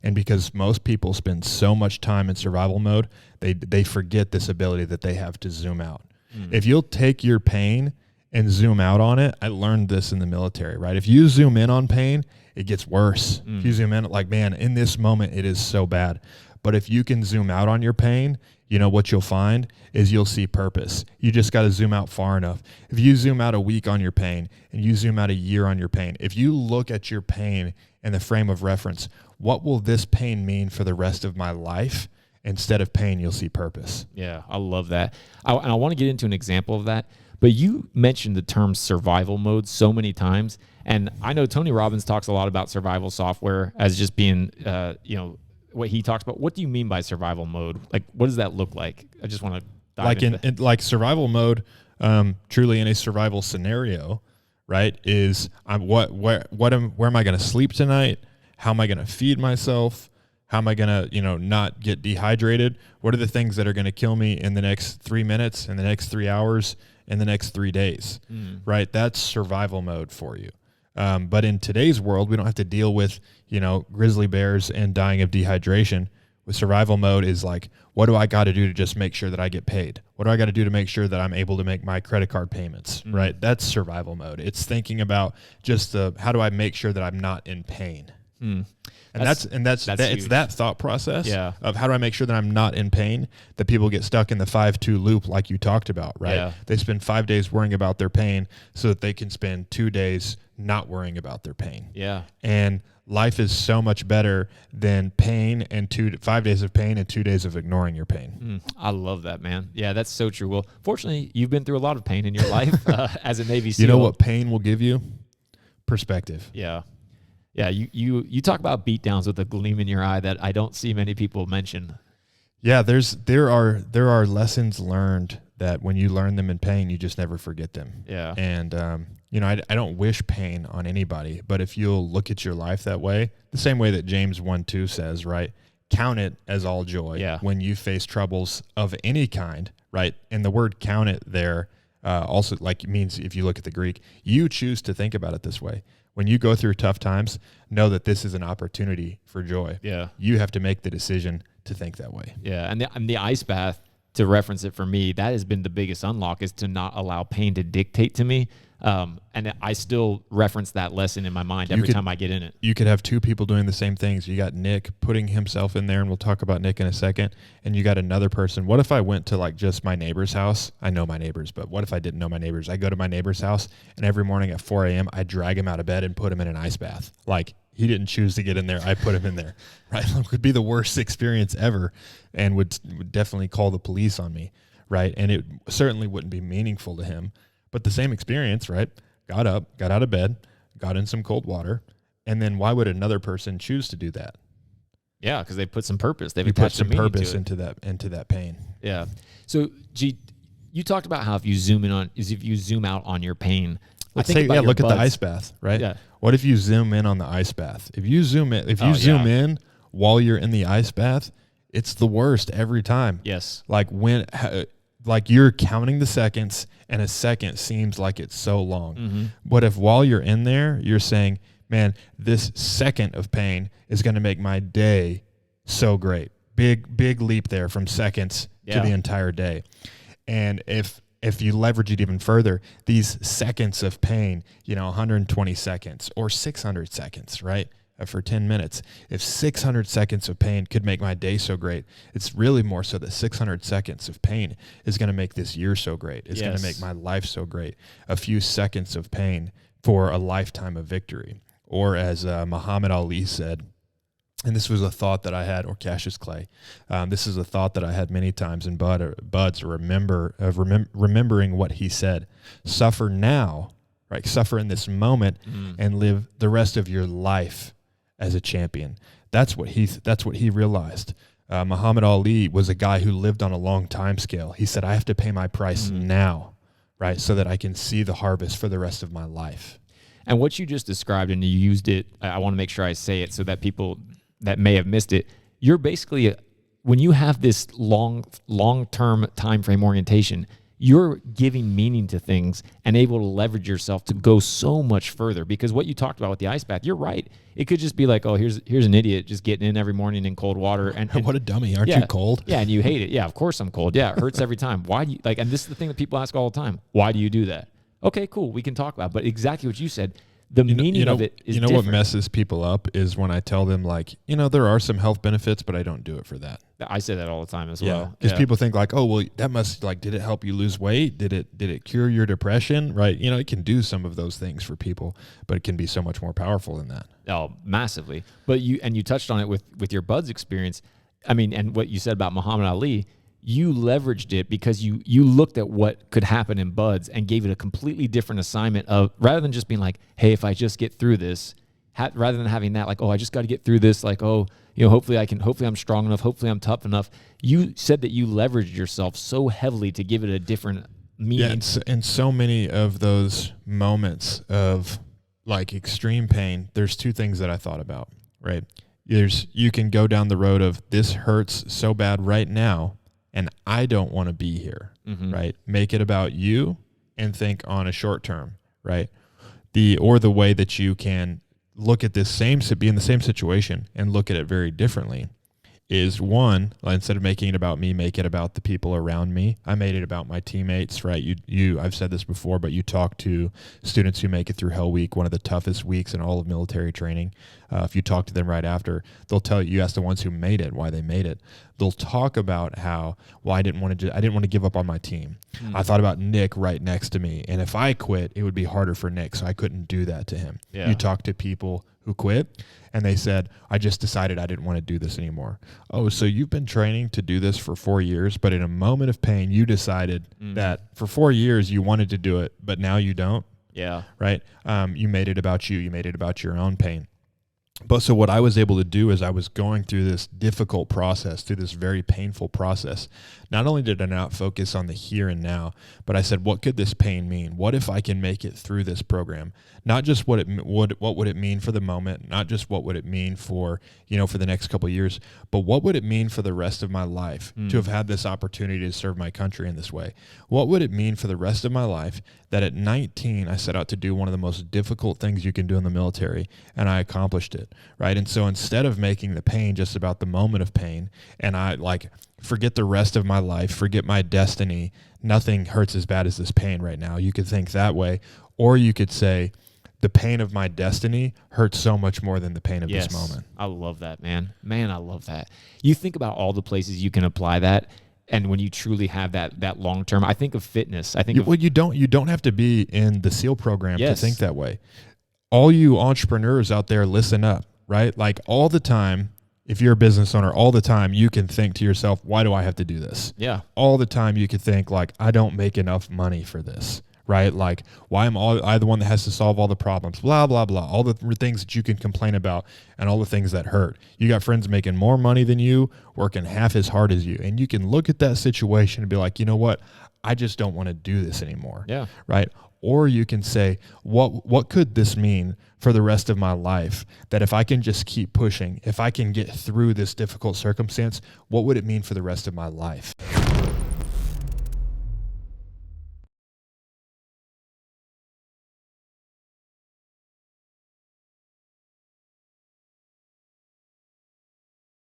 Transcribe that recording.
And because most people spend so much time in survival mode, they forget this ability that they have to zoom out. If you'll take your pain and zoom out on it, I learned this in the military, right? If you zoom in on pain, it gets worse. If you zoom in, like, man, in this moment, it is so bad. But if you can zoom out on your pain, you know what you'll find is you'll see purpose. You just got to zoom out far enough. If you zoom out a week on your pain and you zoom out a year on your pain, if you look at your pain in the frame of reference, what will this pain mean for the rest of my life? Instead of pain, you'll see purpose. Yeah, I love that. I want to get into an example of that, but you mentioned the term survival mode so many times, and I know Tony Robbins talks a lot about survival software as just being, what he talks about. What do you mean by survival mode? Like, what does that look like? I just want to dive into like survival mode, truly in a survival scenario, right? Is where am I going to sleep tonight? How am I going to feed myself? How am I going to, not get dehydrated? What are the things that are going to kill me in the next 3 minutes, in the next 3 hours, in the next 3 days, right? That's survival mode for you. But in today's world, we don't have to deal with, grizzly bears and dying of dehydration. With survival mode is like, what do I got to do to just make sure that I get paid? What do I got to do to make sure that I'm able to make my credit card payments, right? That's survival mode. It's thinking about just how do I make sure that I'm not in pain? And that's it's that thought process of how do I make sure that I'm not in pain, that people get stuck in the 5-2 loop like you talked about, right? Yeah. They spend 5 days worrying about their pain so that they can spend 2 days not worrying about their pain. Yeah. And life is so much better than pain and 5 days of pain and 2 days of ignoring your pain. I love that, man. Yeah, that's so true. Well, fortunately, you've been through a lot of pain in your life as a Navy SEAL. You know what pain will give you? Perspective. Yeah. Yeah, you talk about beatdowns with a gleam in your eye that I don't see many people mention. Yeah, there are lessons learned that when you learn them in pain, you just never forget them. Yeah. And I don't wish pain on anybody, but if you'll look at your life that way, the same way that James 1:2 says, right? Count it as all joy when you face troubles of any kind, right? And the word count it there also means, if you look at the Greek, you choose to think about it this way. When you go through tough times, know that this is an opportunity for joy. Yeah. You have to make the decision to think that way. Yeah. And the ice bath, to reference it for me, that has been the biggest unlock, is to not allow pain to dictate to me. And I still reference that lesson in my mind every time I get in it. You could have two people doing the same things. You got Nick putting himself in there, and we'll talk about Nick in a second. And you got another person. What if I went to just my neighbor's house? I know my neighbors, but what if I didn't know my neighbors? I go to my neighbor's house, and every morning at 4 a.m., I drag him out of bed and put him in an ice bath. He didn't choose to get in there. I put him in there, right? It would be the worst experience ever, and would definitely call the police on me, right? And it certainly wouldn't be meaningful to him. But the same experience, right? Got up, got out of bed, got in some cold water, and then why would another person choose to do that? Yeah, because they put some purpose. They've put some purpose into that pain. Yeah. So, you talked about how if you zoom out on your pain. Look at the ice bath, right? Yeah. What if you zoom in on the ice bath? If you zoom in, in while you're in the ice bath, it's the worst every time. Yes. Like you're counting the seconds, and a second seems like it's so long. Mm-hmm. But if while you're in there, you're saying, man, this second of pain is going to make my day so great. Big leap there from seconds to the entire day. And if you leverage it even further, these seconds of pain, 120 seconds or 600 seconds, right? For 10 minutes. If 600 seconds of pain could make my day so great, it's really more so that 600 seconds of pain is going to make this year so great. It's going to make my life so great. A few seconds of pain for a lifetime of victory. Or as Muhammad Ali said, and this was a thought that I had, or Cassius Clay, this is a thought that I had many times in Buds, remembering what he said. Suffer now, right? Suffer in this moment and live the rest of your life as a champion. That's what he realized. Muhammad Ali was a guy who lived on a long time scale. He said, I have to pay my price now, right? So that I can see the harvest for the rest of my life. And what you just described, and you used it, I want to make sure I say it so that people that may have missed it, you're basically, when you have this long-term time frame orientation, you're giving meaning to things and able to leverage yourself to go so much further. Because what you talked about with the ice bath, you're right. It could just be like, oh, here's an idiot just getting in every morning in cold water. And what a dummy. Aren't you cold? Yeah, and you hate it. Yeah, of course I'm cold. Yeah, it hurts every time. Why do you, like, and this is the thing that people ask all the time. Why do you do that? Okay, cool. We can talk about it. But exactly what you said, the meaning of it is different. What messes people up is when I tell them, like, there are some health benefits, but I don't do it for that. I say that all the time as well. Because people think like, oh, well, that must, like, did it help you lose weight? Did it cure your depression? Right? It can do some of those things for people, but it can be so much more powerful than that. Oh, massively. But you touched on it with your buds experience. I mean, and what you said about Muhammad Ali, you leveraged it because you looked at what could happen in buds and gave it a completely different assignment of, rather than just being like, hey, if I just get through this, rather than having that, like, oh, I just got to get through this, like, oh, hopefully I'm strong enough, hopefully I'm tough enough. You said that you leveraged yourself so heavily to give it a different meaning. Yeah, and so many of those moments of, like, extreme pain, there's two things that I thought about, right? You can go down the road of, this hurts so bad right now, and I don't want to be here, right? Make it about you and think on a short term, right? The way that you can look at be in the same situation and look at it very differently is, one, instead of making it about me, make it about the people around me. I made it about my teammates, right? I've said this before, but you talk to students who make it through Hell Week, one of the toughest weeks in all of military training. If you talk to them right after, they'll tell you ask the ones who made it, why they made it. They'll talk about how, well, I didn't want to give up on my team. I thought about Nick right next to me, and if I quit, it would be harder for Nick, so I couldn't do that to him. Yeah. You talk to people who quit, and they said, I just decided I didn't want to do this anymore. Oh, so you've been training to do this for 4 years, but in a moment of pain, you decided that for 4 years you wanted to do it, but now you don't? Yeah. Right? You made it about you. You made it about your own pain. But so what I was able to do is I was going through this difficult process, through this very painful process. Not only did I not focus on the here and now, but I said, what could this pain mean? What if I can make it through this program? Not just what would it mean for the moment, not just what would it mean for, for the next couple of years, but what would it mean for the rest of my life to have had this opportunity to serve my country in this way? What would it mean for the rest of my life that at 19 I set out to do one of the most difficult things you can do in the military, and I accomplished it, right? And so instead of making the pain just about the moment of pain, and I forget the rest of my life, forget my destiny, nothing hurts as bad as this pain right now. You could think that way, or you could say, the pain of my destiny hurts so much more than the pain of this moment. I love that, man. Man, I love that. You think about all the places you can apply that, and when you truly have that long term, I think of fitness. You don't have to be in the SEAL program to think that way. All you entrepreneurs out there, listen up, right? Like, all the time, if you're a business owner, all the time you can think to yourself, why do I have to do this? Yeah. All the time you could think, like, I don't make enough money for this. Right? Like, why am I the one that has to solve all the problems? Blah, blah, blah. All the things that you can complain about and all the things that hurt. You got friends making more money than you, working half as hard as you. And you can look at that situation and be like, you know what? I just don't want to do this anymore. Yeah. Right? Or you can say, what could this mean for the rest of my life? That if I can just keep pushing, if I can get through this difficult circumstance, what would it mean for the rest of my life?